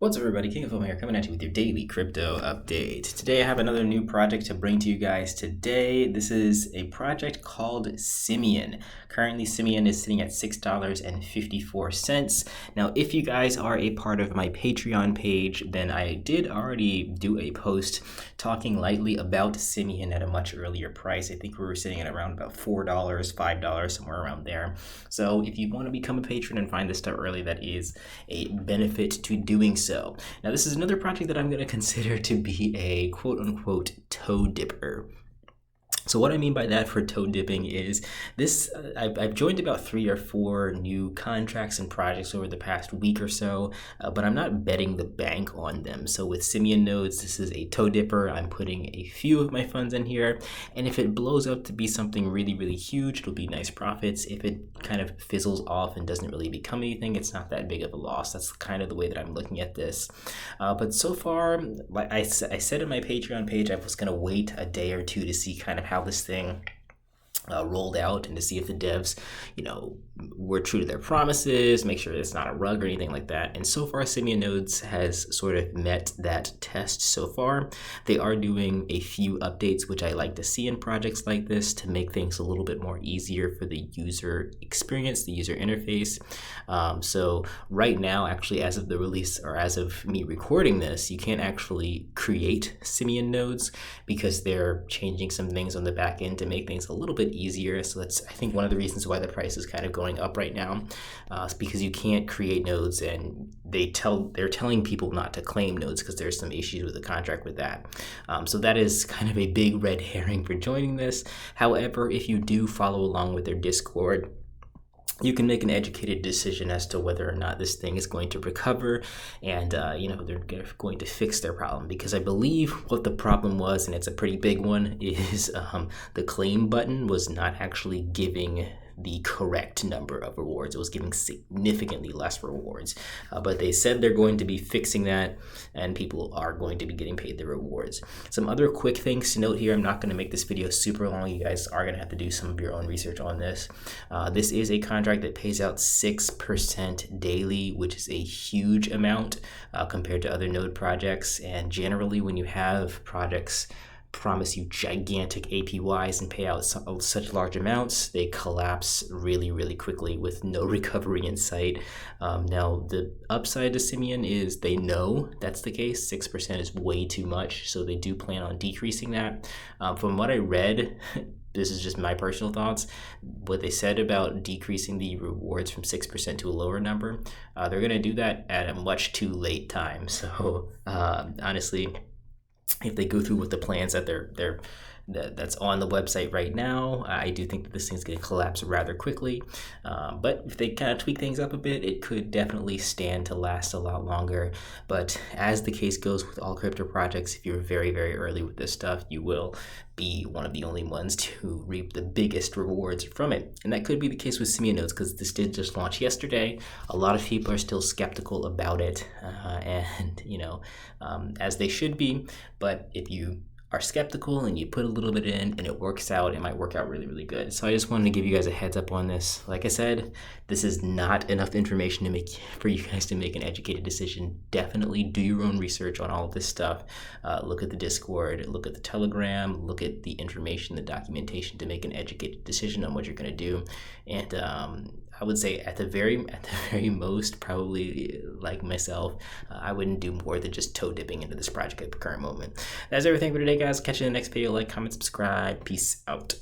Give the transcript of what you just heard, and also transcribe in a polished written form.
What's up, everybody? King of Fomo here, coming at you with your daily crypto update. Today I have another new project to bring to you guys today. This is a project called Simian. Currently, Simian is sitting at $6.54. Now, if you guys are a part of my Patreon page, then I did already do a post talking lightly about Simian at a much earlier price. I think we were sitting at around about $4, $5, somewhere around there. So if you want to become a patron and find this stuff early, that is a benefit to doing so. Now, this is another project that I'm going to consider to be a quote-unquote toe dipper. So what I mean by that for toe dipping is this, I've joined about 3 or 4 new contracts and projects over the past week or so, but I'm not betting the bank on them. So with Simian nodes, this is a toe dipper. I'm putting a few of my funds in here, and if it blows up to be something really, really huge, it'll be nice profits. If it kind of fizzles off and doesn't really become anything, it's not that big of a loss. That's kind of the way that I'm looking at this. But so far, like I said in my Patreon page, I was going to wait a day or two to see kind of how this thing rolled out and to see if the devs, were true to their promises, make sure it's not a rug or anything like that. And so far, Simian Nodes has sort of met that test so far. They are doing a few updates, which I like to see in projects like this to make things a little bit more easier for the user experience, the user interface. So right now, actually, as of the release or as of me recording this, you can't actually create Simian Nodes because they're changing some things on the back end to make things a little bit easier. So that's, I think, one of the reasons why the price is kind of going up right now, is because you can't create nodes, and they're telling people not to claim nodes because there's some issues with the contract with that. So that is kind of a big red herring for joining this. However, if you do follow along with their Discord, you can make an educated decision as to whether or not this thing is going to recover and, they're going to fix their problem. Because I believe what the problem was, and it's a pretty big one, is the claim button was not actually giving the correct number of rewards. It was giving significantly less rewards, but they said they're going to be fixing that, and people are going to be getting paid the rewards. Some other quick things to note here. I'm not going to make this video super long. You guys are going to have to do some of your own research on this. This is a contract that pays out 6% daily, which is a huge amount compared to other node projects. And generally, when you have projects promise you gigantic APYs and pay out such large amounts, they collapse really, really quickly with no recovery in sight. Now, the upside to Simian is they know that's the case. 6% is way too much, so they do plan on decreasing that. From what I read, this is just my personal thoughts, what they said about decreasing the rewards from 6% to a lower number, they're going to do that at a much too late time. So honestly, if they go through with the plans that that's on the website right now, I do think that this thing's going to collapse rather quickly. But if they kind of tweak things up a bit, it could definitely stand to last a lot longer. But as the case goes with all crypto projects, if you're very, very early with this stuff, you will be one of the only ones to reap the biggest rewards from it. And that could be the case with Simian Nodes because this did just launch yesterday. A lot of people are still skeptical about it, as they should be. But if you are skeptical and you put a little bit in and it works out, it might work out really, really good. So I just wanted to give you guys a heads up on this. Like I said, this is not enough information for you guys to make an educated decision. Definitely do your own research on all of this stuff. Look at the Discord, look at the Telegram, look at the information, the documentation to make an educated decision on what you're going to do. And I would say at the very most, probably like myself, I wouldn't do more than just toe dipping into this project at the current moment. That's everything for today, guys. Catch you in the next video. Like, comment, subscribe. Peace out.